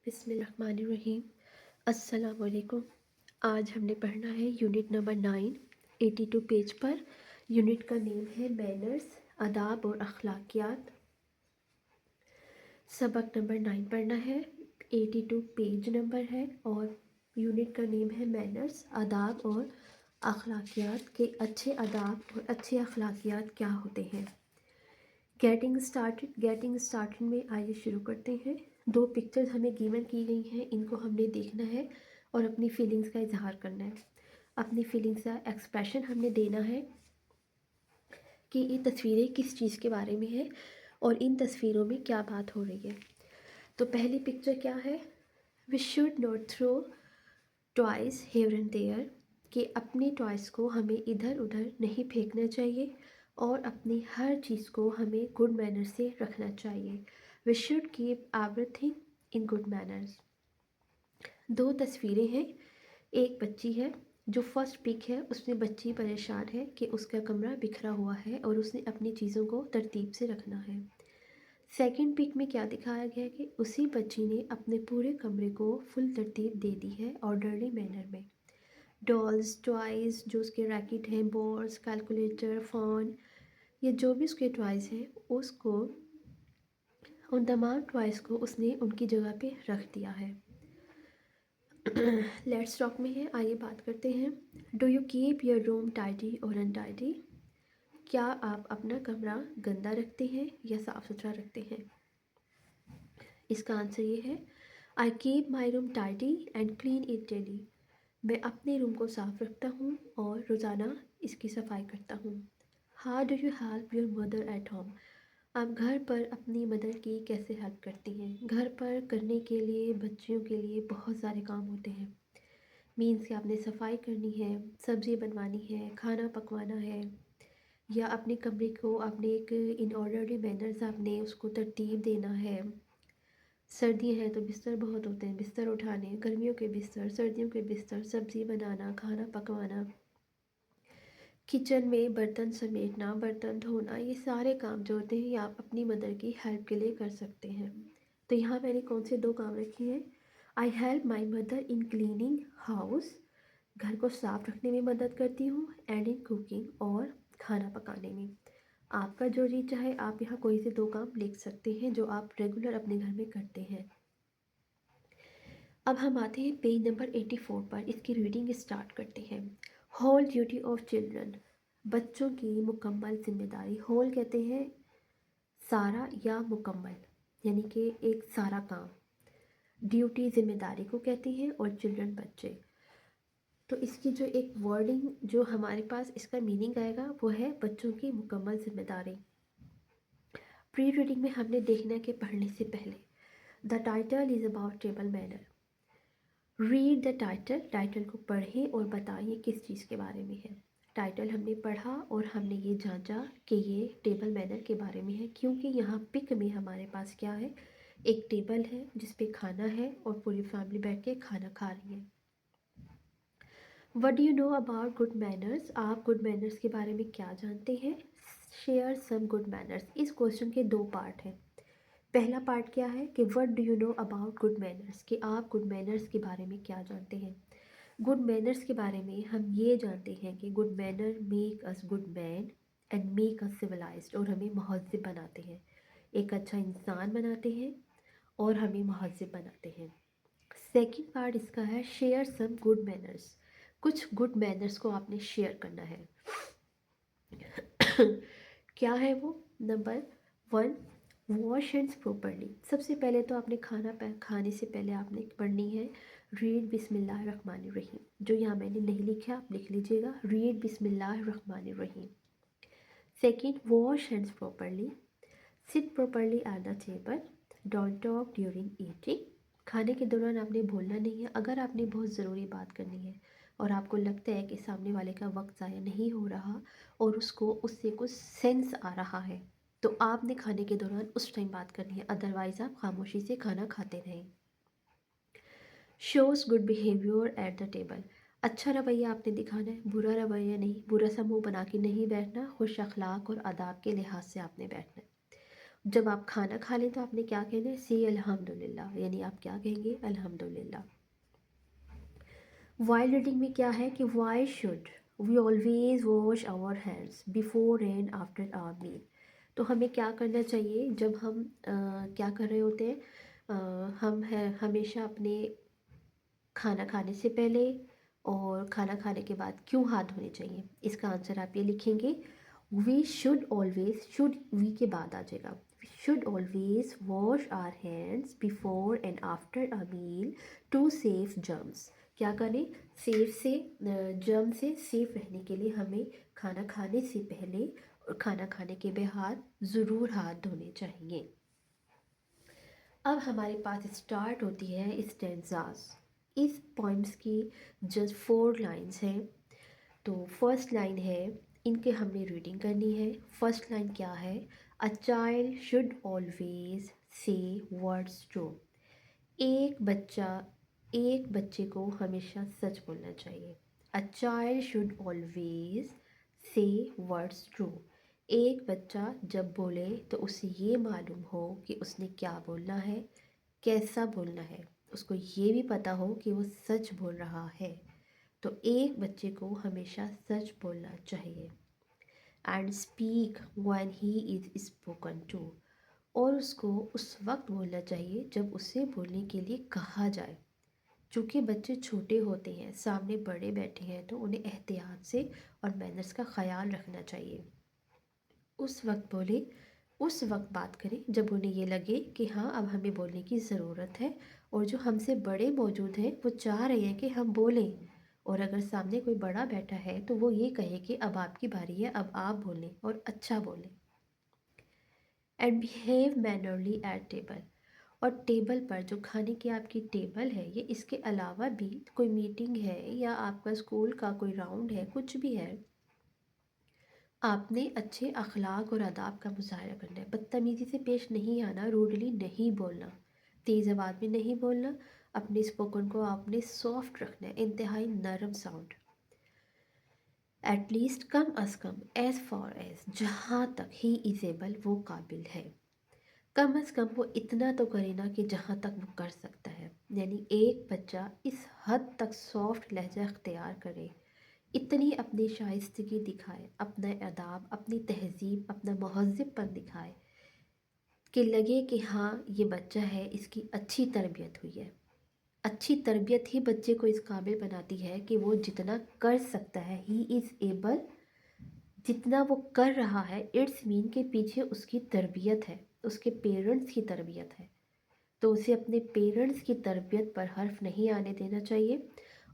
बिस्मिल्लाहिर्रहमानिर्रहीम। अस्सलाम वालेकुम। आज हमने पढ़ना है यूनिट नंबर 9, 82 पेज पर। यूनिट का नेम है मैनर्स, आदाब और अखलाकियात। सबक नंबर 9 पढ़ना है, 82 पेज नंबर है और यूनिट का नेम है मैनर्स, आदाब और अखलाकियात के अच्छे आदाब और अच्छे अखलाकियात क्या होते हैं। गेटिंग स्टार्टेड में आइए शुरू करते हैं। दो पिक्चर्स हमें गिवन की गई हैं, इनको हमने देखना है और अपनी फीलिंग्स का इजहार करना है। अपनी फीलिंग्स का एक्सप्रेशन हमने देना है कि ये तस्वीरें किस चीज़ के बारे में है और इन तस्वीरों में क्या बात हो रही है। तो पहली पिक्चर क्या है, we should not throw toys here and there, कि अपने टॉयज़ को हमें इधर उधर नहीं फेंकना चाहिए और अपनी हर चीज़ को हमें गुड मैनर से रखना चाहिए। We should keep everything in good manners. दो तस्वीरें हैं, एक बच्ची है, जो फर्स्ट पिक है उसमें बच्ची परेशान है कि उसका कमरा बिखरा हुआ है और उसने अपनी चीज़ों को तरतीब से रखना है। सेकंड पिक में क्या दिखाया गया है कि उसी बच्ची ने अपने पूरे कमरे को फुल तरतीब दे दी है ऑर्डरली मैनर में। डॉल्स, टॉयज़, जो उसके रैकेट हैं, बॉल्स, कैलकुलेटर, फ़ोन, ये जो भी उसके टॉयज़ हैं उसको, उन तमाम टॉयज़ को उसने उनकी जगह पे रख दिया है। लेट्स टॉक में है, आइए बात करते हैं। Do you keep your room tidy और अनटाइडी, क्या आप अपना कमरा गंदा रखते हैं या साफ़ सुथरा रखते हैं। इसका आंसर ये है, I keep my room tidy and clean it daily, मैं अपने रूम को साफ़ रखता हूँ और रोज़ाना इसकी सफाई करता हूँ। How do you help your mother at home, आप घर पर अपनी मदर की कैसे हेल्प करती हैं। घर पर करने के लिए बच्चियों के लिए बहुत सारे काम होते हैं। मीन्स कि आपने सफाई करनी है, सब्ज़ी बनवानी है, खाना पकवाना है, या अपने कमरे को आपने एक इन ऑर्डरली मैनर्स आपने उसको तरतीब देना है। सर्दियाँ हैं तो बिस्तर बहुत होते हैं, बिस्तर उठाने, गर्मियों के बिस्तर, सर्दियों के बिस्तर, सब्ज़ी बनाना, खाना पकवाना, किचन में बर्तन समेटना, बर्तन धोना, ये सारे काम जो होते हैं ये आप अपनी मदर की हेल्प के लिए कर सकते हैं। तो यहाँ मैंने कौन से दो काम रखे हैं, I help my mother in cleaning house, घर को साफ रखने में मदद करती हूँ, एंड इन कुकिंग, और खाना पकाने में। आपका जो जी चाहे आप यहाँ कोई से दो काम लिख सकते हैं जो आप रेगुलर अपने घर में करते हैं। अब हम आते हैं पेज नंबर 84 पर, इसकी रीडिंग स्टार्ट करते हैं। होल ड्यूटी ऑफ चिल्ड्रन, बच्चों की मुकम्मल जिम्मेदारी। होल कहते हैं सारा या मुकम्मल, यानी कि एक सारा काम। ड्यूटी जिम्मेदारी को कहते हैं और चिल्ड्रन बच्चे। तो इसकी जो एक वर्डिंग जो हमारे पास इसका मीनिंग आएगा वो है बच्चों की मुकम्मल जिम्मेदारी। प्री रीडिंग में हमने देखना है कि पढ़ने से पहले the title is about table manner, read the title, title को पढ़ें और बताइए किस चीज़ के बारे में है। टाइटल हमने पढ़ा और हमने ये जांचा कि ये टेबल मैनर के बारे में है, क्योंकि यहाँ पिक में हमारे पास क्या है, एक टेबल है जिस पे खाना है और पूरी फैमिली बैठ के खाना खा रही है। What do you know about good manners, आप गुड मैनर्स के बारे में क्या जानते हैं। शेयर सम गुड मैनर्स, इस क्वेश्चन के दो पार्ट हैं। पहला पार्ट क्या है कि what do you know about good manners, कि आप गुड मैनर्स के बारे में क्या जानते हैं। गुड मैनर्स के बारे में हम ये जानते हैं कि good manner make us good man and make us civilised, और हमें महज़िब बनाते हैं, एक अच्छा इंसान बनाते हैं और हमें महज़िब बनाते हैं। सेकंड पार्ट इसका है शेयर सम गुड मैनर्स, कुछ गुड मैनर्स को आपने शेयर करना है। क्या है वो। नंबर 1, वॉश हैंड्स प्रॉपरली, सबसे पहले तो आपने खाने से पहले आपने पढ़नी है रीड बिस्मिल्लाहिर्रहमानिर्रहीम, जो यहाँ मैंने नहीं लिखा आप लिख लीजिएगा, रीड बिस्मिल्लाहिर्रहमानिर्रहीम। Second, wash hands properly, seat properly at the table, don't talk during eating, खाने के दौरान आपने बोलना नहीं है। अगर आपने बहुत ज़रूरी बात करनी है और आपको लगता है कि सामने वाले का वक्त ज़ाया नहीं हो रहा और उसको उससे कुछ सेंस आ रहा है, तो आपने खाने के दौरान उस टाइम बात करनी है, अदरवाइज़ आप खामोशी से खाना खाते रहें। Shows good behaviour at the table, अच्छा रवैया आपने दिखाना है, बुरा रवैया नहीं, बुरा सा मुँह बना के नहीं बैठना, खुश अखलाक और आदाब के लिहाज से आपने बैठना है। जब आप खाना खा लें तो आपने क्या कहना है, से अल्हम्दुलिल्लाह, यानी आप क्या कहेंगे, अल्हम्दुलिल्लाह। वाइल रीडिंग में क्या है कि why should we always wash our hands before and after our meal. तो हमें क्या करना चाहिए जब हम क्या कर रहे होते हैं, हम है हमेशा अपने खाना खाने से पहले और खाना खाने के बाद क्यों हाथ धोने चाहिए। इसका आंसर आप ये लिखेंगे, we should always, should we के बाद आ जाएगा, we should always wash our hands before and after a meal to save germs. क्या करें, सेफ से जर्म से सेफ रहने के लिए हमें खाना खाने से पहले और खाना खाने के बाद ज़रूर हाथ धोने चाहिए। अब हमारे पास स्टार्ट होती है स्टेंजास। इस पॉइंट्स की जस्ट 4 लाइंस हैं। तो फर्स्ट लाइन है, इनके हमने रीडिंग करनी है। फर्स्ट लाइन क्या है, a child should always say words true. एक बच्चा एक बच्चे को हमेशा सच बोलना चाहिए। A child should always say words true. एक बच्चा जब बोले तो उसे ये मालूम हो कि उसने क्या बोलना है, कैसा बोलना है, उसको ये भी पता हो कि वो सच बोल रहा है। तो एक बच्चे को हमेशा सच बोलना चाहिए। And speak when he is spoken to. और उसको उस वक्त बोलना चाहिए जब उसे बोलने के लिए कहा जाए। चूँकि बच्चे छोटे होते हैं, सामने बड़े बैठे हैं, तो उन्हें एहतियात से और मैनर्स का ख्याल रखना चाहिए। उस वक्त बोले, उस वक्त बात करें जब उन्हें ये लगे कि हाँ अब हमें बोलने की ज़रूरत है और जो हमसे बड़े मौजूद हैं वो चाह रहे हैं कि हम बोलें। और अगर सामने कोई बड़ा बैठा है तो वो ये कहे कि अब आपकी बारी है, अब आप बोलें और अच्छा बोलें। And behave mannerly at table. और टेबल पर जो खाने की आपकी टेबल है, ये इसके अलावा भी कोई मीटिंग है या आपका स्कूल का कोई राउंड है, कुछ भी है, आपने अच्छे अखलाक और आदाब का मुजाहरा करना है। बदतमीज़ी से पेश नहीं आना, रूडली नहीं बोलना, तेज़ आवाज़ में नहीं बोलना, अपने स्पोकन को आपने सॉफ्ट रखना है, इंतहाई नरम साउंड। एटलीस्ट कम अज़ कम, एज़ फॉर एज़, जहाँ तक ही इज़ एबल, वो काबिल है। कम अज़ कम वो इतना तो करे ना कि जहाँ तक वो कर सकता है। यानी एक बच्चा इस हद तक सॉफ्ट लहजा अख्तियार करे, इतनी अपनी शाइस्तगी दिखाए, अपना अदाब, अपनी तहज़ीब, अपना महज़्ज़बपन दिखाए कि लगे कि हाँ ये बच्चा है, इसकी अच्छी तरबियत हुई है। अच्छी तरबियत ही बच्चे को इस काबिल बनाती है कि वो जितना कर सकता है, ही इज़ एबल, जितना वो कर रहा है, इट्स मीन के पीछे उसकी तरबियत है, उसके पेरेंट्स की तरबियत है। तो उसे अपने पेरेंट्स की तरबियत पर हर्फ नहीं आने देना चाहिए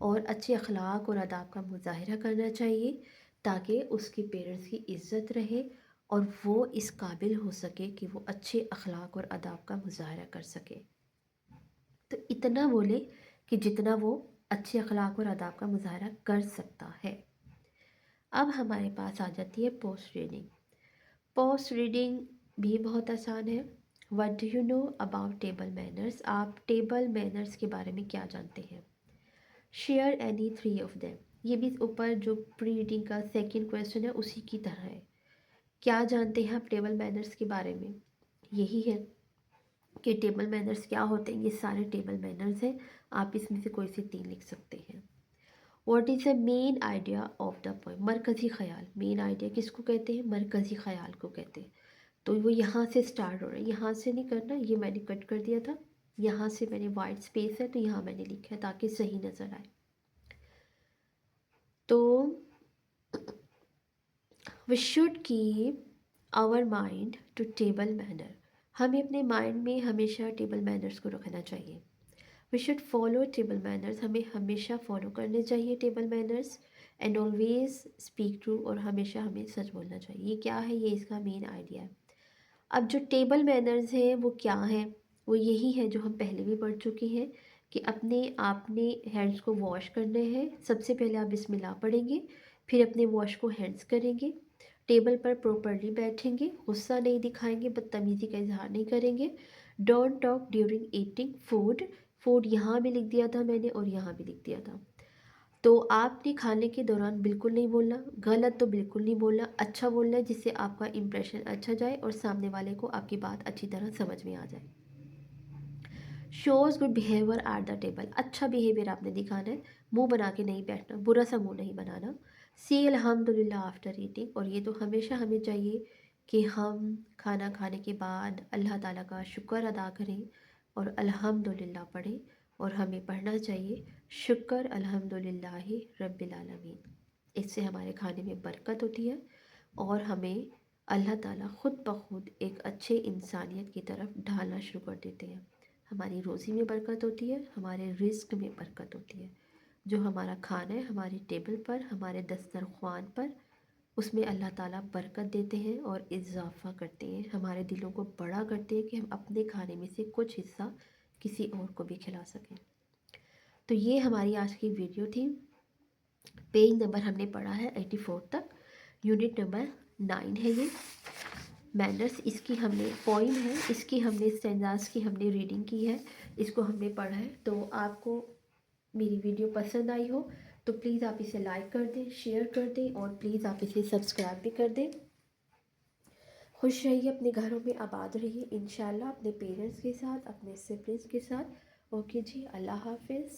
और अच्छे अखलाक और आदाब का मुजाहरा करना चाहिए, ताकि उसके पेरेंट्स की इज़्ज़त रहे और वो इस काबिल हो सके कि वो अच्छे अखलाक और आदाब का मुजाहरा कर सके। तो इतना बोले कि जितना वो अच्छे अखलाक और आदाब का मुजाहरा कर सकता है। अब हमारे पास आ जाती है पोस्ट रीडिंग। पोस्ट रीडिंग भी बहुत आसान है। What do you know about table manners. आप टेबल मैनर्स के बारे में क्या जानते हैं। Share any 3 of them. ये भी ऊपर जो प्री रीडिंग का सेकंड क्वेश्चन है उसी की तरह है। क्या जानते हैं आप टेबल मैनर्स के बारे में, यही है कि टेबल मैनर्स क्या होते हैं। ये सारे टेबल मैनर्स हैं, आप इसमें से कोई से 3 लिख सकते हैं। What is the main idea of the poem. मरकज़ी ख्याल, मेन आइडिया किसको कहते हैं, मरकज़ी ख्याल को कहते हैं। तो वो यहाँ से स्टार्ट हो रहा है, यहाँ से नहीं करना, ये मैंने कट कर दिया था, यहाँ से मैंने वाइट स्पेस है तो यहाँ मैंने लिखा है ताकि सही नज़र आए। तो we should keep our mind to table manner. हमें अपने माइंड में हमेशा टेबल मैनर्स को रखना चाहिए। We should follow table manners. हमें हमेशा फॉलो करने चाहिए table manners. And always speak true. और हमेशा हमें सच बोलना चाहिए। ये क्या है, ये इसका मेन आइडिया है। अब जो टेबल मैनर्स हैं वो क्या हैं, वो यही है जो हम पहले भी पढ़ चुके हैं कि अपने आपने हैंड्स को वॉश करने हैं। सबसे पहले आप बिस्मिल्लाह पढ़ेंगे, फिर अपने वॉश को हैंड्स करेंगे, टेबल पर प्रॉपरली बैठेंगे, गुस्सा नहीं दिखाएंगे, बदतमीज़ी का इजहार नहीं करेंगे। Don't talk during eating food. Food यहाँ भी लिख दिया था मैंने और यहाँ भी लिख दिया था। तो आपने खाने के दौरान बिल्कुल नहीं बोलना, गलत तो बिल्कुल नहीं बोलना, अच्छा बोलना है जिससे आपका इम्प्रेशन अच्छा जाए और सामने वाले को आपकी बात अच्छी तरह समझ में आ जाए। Shows good behaviour at the table, अच्छा बिहेवियर आपने दिखाना है, मुंह बना के नहीं बैठना, बुरा सा मुंह नहीं बनाना। सी अल्हम्दुलिल्लाह आफ्टर ईटिंग, और ये तो हमेशा हमें चाहिए कि हम खाना खाने के बाद अल्लाह ताला का शुक्र अदा करें और अल्हम्दुलिल्लाह पढ़ें। और हमें पढ़ना चाहिए शुक्र अल्हम्दुलिल्लाहि रब्बिल आलमीन, इससे हमारे खाने में बरकत होती है और हमें अल्लाह ताला ख़ुद ब खुद एक अच्छे इंसानियत की तरफ ढालना शुरू कर देते हैं। हमारी रोज़ी में बरकत होती है, हमारे रिज़्क में बरकत होती है। जो हमारा खाना है हमारी टेबल पर, हमारे दस्तरख़्वान पर, उसमें अल्लाह ताला बरकत देते हैं और इज़ाफ़ा करते हैं, हमारे दिलों को बड़ा करते हैं कि हम अपने खाने में से कुछ हिस्सा किसी और को भी खिला सकें। तो ये हमारी आज की वीडियो थी। पेज नंबर हमने पढ़ा है 84 तक, यूनिट नंबर 9 है ये। मैनर्स इसकी हमने पोइम है, इसकी हमने स्टैंजास की हमने रीडिंग की है, इसको हमने पढ़ा है। तो आपको मेरी वीडियो पसंद आई हो तो प्लीज़ आप इसे लाइक कर दें, शेयर कर दें और प्लीज़ आप इसे सब्सक्राइब भी कर दें। खुश रहिए, अपने घरों में आबाद रहिए इंशाल्लाह, अपने पेरेंट्स के साथ, अपने सिबलिंग्स के साथ। ओके जी, अल्लाह हाफिज़।